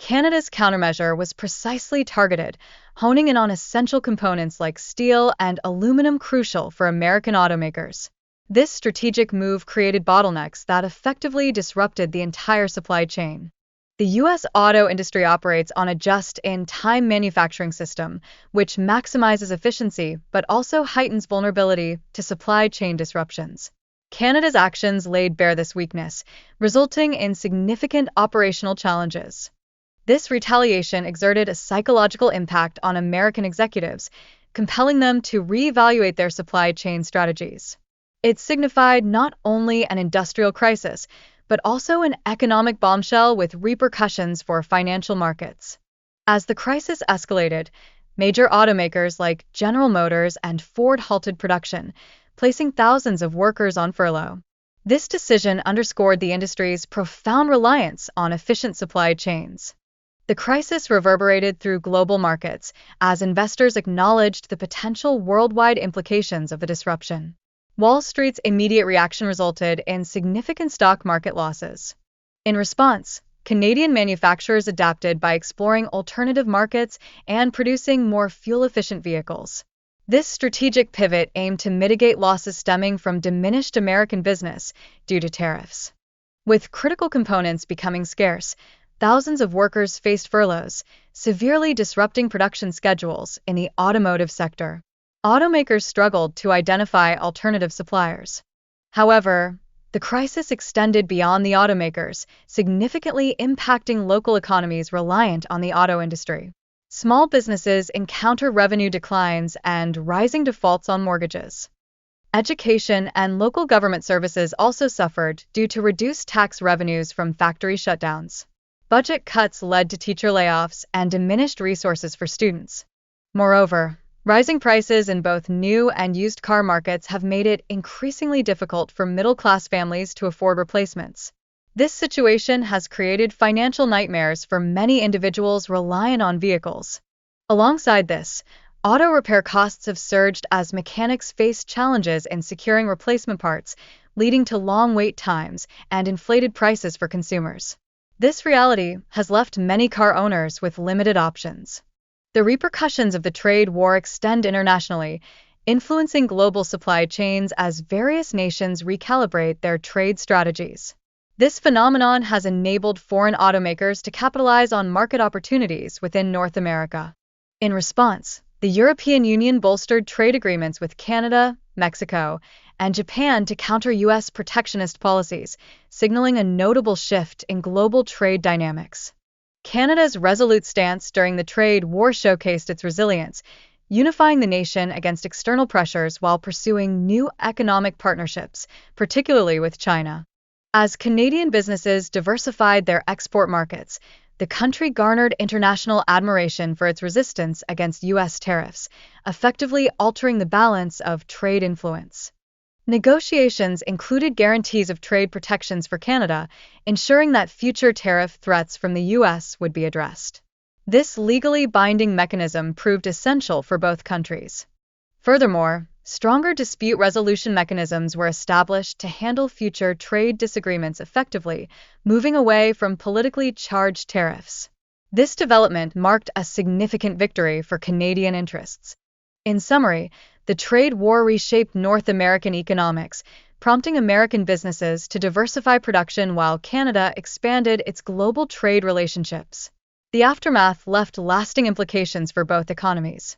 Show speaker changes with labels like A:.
A: Canada's countermeasure was precisely targeted, honing in on essential components like steel and aluminum crucial for American automakers. This strategic move created bottlenecks that effectively disrupted the entire supply chain. The U.S. auto industry operates on a just-in-time manufacturing system, which maximizes efficiency but also heightens vulnerability to supply chain disruptions. Canada's actions laid bare this weakness, resulting in significant operational challenges. This retaliation exerted a psychological impact on American executives, compelling them to reevaluate their supply chain strategies. It signified not only an industrial crisis, but also an economic bombshell with repercussions for financial markets. As the crisis escalated, major automakers like General Motors and Ford halted production, placing thousands of workers on furlough. This decision underscored the industry's profound reliance on efficient supply chains. The crisis reverberated through global markets as investors acknowledged the potential worldwide implications of the disruption. Wall Street's immediate reaction resulted in significant stock market losses. In response, Canadian manufacturers adapted by exploring alternative markets and producing more fuel-efficient vehicles. This strategic pivot aimed to mitigate losses stemming from diminished American business due to tariffs. With critical components becoming scarce, thousands of workers faced furloughs, severely disrupting production schedules in the automotive sector. Automakers struggled to identify alternative suppliers. However, the crisis extended beyond the automakers, significantly impacting local economies reliant on the auto industry. Small businesses encounter revenue declines and rising defaults on mortgages. Education and local government services also suffered due to reduced tax revenues from factory shutdowns. Budget cuts led to teacher layoffs and diminished resources for students. Moreover, rising prices in both new and used car markets have made it increasingly difficult for middle-class families to afford replacements. This situation has created financial nightmares for many individuals reliant on vehicles. Alongside this, auto repair costs have surged as mechanics face challenges in securing replacement parts, leading to long wait times and inflated prices for consumers. This reality has left many car owners with limited options. The repercussions of the trade war extend internationally, influencing global supply chains as various nations recalibrate their trade strategies. This phenomenon has enabled foreign automakers to capitalize on market opportunities within North America. In response, the European Union bolstered trade agreements with Canada, Mexico, and Japan to counter U.S. protectionist policies, signaling a notable shift in global trade dynamics. Canada's resolute stance during the trade war showcased its resilience, unifying the nation against external pressures while pursuing new economic partnerships, particularly with China. As Canadian businesses diversified their export markets, the country garnered international admiration for its resistance against U.S. tariffs, effectively altering the balance of trade influence. Negotiations included guarantees of trade protections for Canada, ensuring that future tariff threats from the U.S. would be addressed. This legally binding mechanism proved essential for both countries. Furthermore, stronger dispute resolution mechanisms were established to handle future trade disagreements effectively, moving away from politically charged tariffs. This development marked a significant victory for Canadian interests. In summary, the trade war reshaped North American economics, prompting American businesses to diversify production while Canada expanded its global trade relationships. The aftermath left lasting implications for both economies.